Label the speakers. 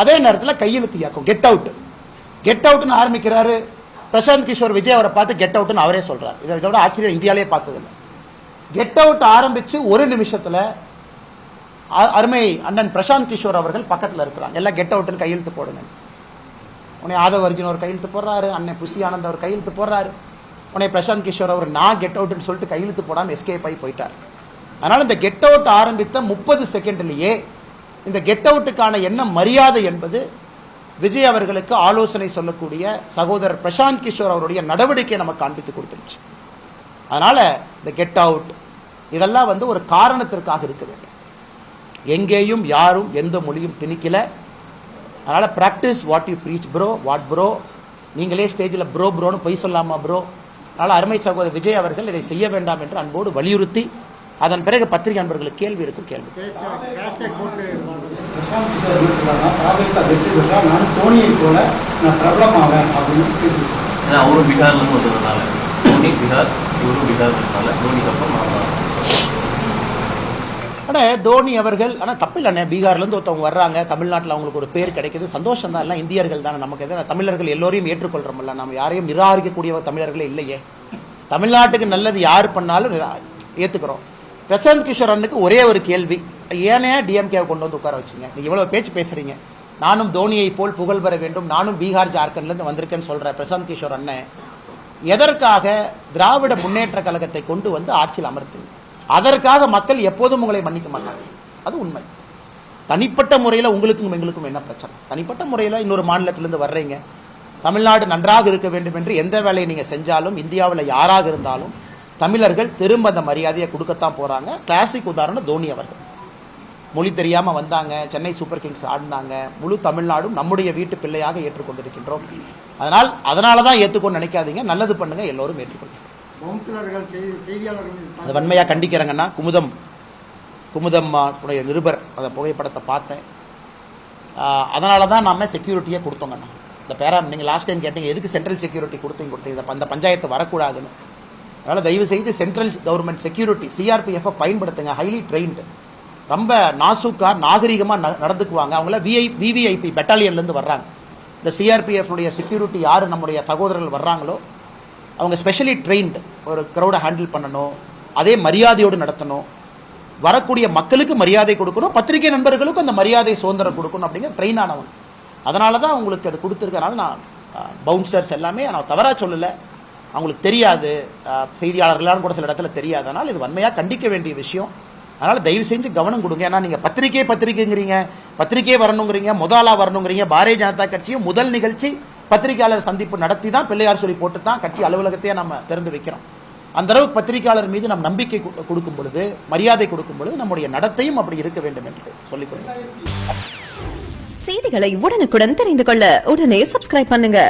Speaker 1: அதே நேரத்தில் கையெழுத்து இயக்கம் கெட் அவுட்னு ஆரம்பிக்கிறாரு. பிரசாந்த் கிஷோர் விஜய் அவரை பார்த்து கெட் அவுட்னு அவரே சொல்றாரு. இதோட ஆச்சரியம் இந்தியாவிலே பார்த்ததில்லை. கெட் அவுட் ஆரம்பிச்சு ஒரு நிமிஷத்துல அருமை அண்ணன் பிரசாந்த் கிஷோர் அவர்கள் பக்கத்தில் இருக்கிறாங்க. எல்லாம் கெட் அவுட்னு கையெழுத்து போடுங்க. உன்னை ஆதவ் அர்ஜுன் அவர் கையெழுத்து போடுறாரு, அண்ணன் புசி ஆனந்த் அவர் கையெழுத்து போடுறாரு. உன்னை பிரசாந்த் கிஷோர் அவர் நான் கெட் அவுட்னு சொல்லிட்டு கையெழுத்து போடாமல் எஸ்கேப் ஆகி போயிட்டார். அதனால இந்த கெட் அவுட் ஆரம்பித்த 30 செகண்ட்லேயே இந்த கெட் அவுட்டுக்கான என்ன மரியாதை என்பது விஜய் அவர்களுக்கு ஆலோசனை சொல்லக்கூடிய சகோதரர் பிரசாந்த் கிஷோர் அவருடைய நடவடிக்கை நமக்கு காண்பித்து கொடுத்துருச்சு. அதனால இந்த கெட் அவுட் இதெல்லாம் ஒரு காரணத்திற்காக இருக்க வேண்டும். எங்கேயும் யாரும் எந்த மொழியும் திணிக்கல. அதனால practice what you preach bro. What bro, நீங்களே ஸ்டேஜில் ப்ரோன்னு பொய் சொல்லாமா ப்ரோ. அதனால அருமை சகோதரர் விஜய் அவர்கள் இதை செய்ய வேண்டாம் என்று அன்போடு வலியுறுத்தி, அதன் பிறகு பத்திரிகை நண்பர்களுக்கு கேள்வி இருக்கும். கேள்வி தோனி அவர்கள் ஆனால் தப்பில்லை. பீகார்லேருந்து ஒருத்தவங்க வர்றாங்க, தமிழ்நாட்டில் அவங்களுக்கு ஒரு பேர் கிடைக்குது, சந்தோஷம் தான். எல்லாம் இந்தியர்கள் தானே. நமக்கு எதாவது தமிழர்கள் எல்லோரையும் ஏற்றுக்கொள்றோம்ல, நம்ம யாரையும் நிராகரிக்கக்கூடிய தமிழர்களே இல்லையே. தமிழ்நாட்டுக்கு நல்லது யார் பண்ணாலும் ஏற்றுக்கிறோம். பிரசாந்த் கிஷோர் அண்ணுக்கு ஒரே ஒரு கேள்வி, ஏனே டிஎம்கேவை கொண்டு வந்து உட்கார வச்சுங்க? நீங்கள் இவ்வளோ பேச்சு பேசுறீங்க, நானும் தோனியை போல் புகழ் பெற வேண்டும், நானும் பீகார் ஜார்க்கண்ட்லேருந்து வந்திருக்கேன்னு சொல்கிற பிரசாந்த் கிஷோர் அண்ணன் எதற்காக திராவிட முன்னேற்ற கழகத்தை கொண்டு வந்து ஆட்சியில் அமர்த்துங்க? அதற்காக மக்கள் எப்போதும் உங்களை மன்னிக்க மாட்டாங்க, அது உண்மை. தனிப்பட்ட முறையில் உங்களுக்கும் எங்களுக்கும் என்ன பிரச்சனை? தனிப்பட்ட முறையில் இன்னொரு மாநிலத்திலிருந்து வர்றீங்க, தமிழ்நாடு நன்றாக இருக்க வேண்டும் என்று எந்த வேலையை நீங்கள் செஞ்சாலும் இந்தியாவில் யாராக இருந்தாலும் தமிழர்கள் திரும்ப அந்த மரியாதையை கொடுக்கத்தான் போகிறாங்க. கிளாசிக் உதாரணம் தோனி அவர்கள். மொழி தெரியாமல் வந்தாங்க, சென்னை சூப்பர் கிங்ஸ் ஆடினாங்க. முழு தமிழ்நாடும் நம்முடைய வீட்டு பிள்ளையாக ஏற்றுக்கொண்டிருக்கின்றோம். அதனால தான் ஏற்றுக்கொண்டு நினைக்காதீங்க, நல்லது பண்ணுங்க, எல்லோரும் ஏற்றுக்கொள்ளுங்க. அது வன்மையாக கண்டிக்கிறேங்கன்னா, குமுதம் நிருபர் அந்த புகைப்படத்தை பார்த்தேன். அதனால தான் நாம செக்யூரிட்டியே கொடுத்தோங்கண்ணா. இந்த நீங்கள் லாஸ்ட் டைம் கேட்டீங்க எதுக்கு சென்ட்ரல் செக்யூரிட்டி கொடுத்தீங்க, அந்த பஞ்சாயத்து வரக்கூடாதுன்னு. அதனால் தயவு செய்து சென்ட்ரல் கவர்மெண்ட் செக்யூரிட்டி சிஆர்பிஎஃப் பயன்படுத்துங்க. ஹைலி ட்ரெயின்டு, ரொம்ப நாசூக்கா நாகரிகமாக நடந்துக்குவாங்க. அவங்கள விவிஐபி பெட்டாலியன்லேருந்து வர்றாங்க. இந்த சிஆர்பிஎஃப்னுடைய செக்யூரிட்டி யார் நம்முடைய சகோதரர்கள் வர்றாங்களோ அவங்க ஸ்பெஷலி ட்ரெயின்டு. ஒரு க்ரௌடை ஹேண்டில் பண்ணணும், அதே மரியாதையோடு நடத்தணும், வரக்கூடிய மக்களுக்கு மரியாதை கொடுக்கணும், பத்திரிகை நண்பர்களுக்கும் அந்த மரியாதை சுதந்திரம் கொடுக்கணும் அப்படிங்கிற ட்ரெயின் ஆனவங்க. அதனால தான் உங்களுக்கு அது கொடுத்துருக்கனால நான் பவுன்சர்ஸ் எல்லாமே நான் தவறாக சொல்லலை, அவங்களுக்கு தெரியாது, செய்தியாளர்களாலும் கூட சில இடத்துல தெரியாது. அதனால் இது வன்மையாக கண்டிக்க வேண்டிய விஷயம். அதனால் தயவு செஞ்சு கவனம் கொடுங்க. ஏன்னா நீங்கள் பத்திரிகைங்கிறீங்க, பத்திரிகை வரணுங்கிறீங்க, முதலாக வரணுங்கிறீங்க. பாரதிய ஜனதா கட்சியும் முதல் நிகழ்ச்சி பத்திரிகையாளர் சந்திப்பு நடத்தி தான் பிள்ளையார் சொல்லி போட்டு தான் கட்சி அலுவலகத்தையே நம்ம திறந்து வைக்கிறோம். அந்த அளவுக்கு பத்திரிகையாளர் மீது நம் நம்பிக்கை கொடுக்கும் பொழுது, மரியாதை கொடுக்கும் பொழுது நம்முடைய நடத்தையும் அப்படி இருக்க வேண்டும் என்று சொல்லிக்கொள்கிறேன்.
Speaker 2: செய்திகளை உடனுக்குடன் தெரிந்து கொள்ள உடனே சப்ஸ்கிரைப் பண்ணுங்க.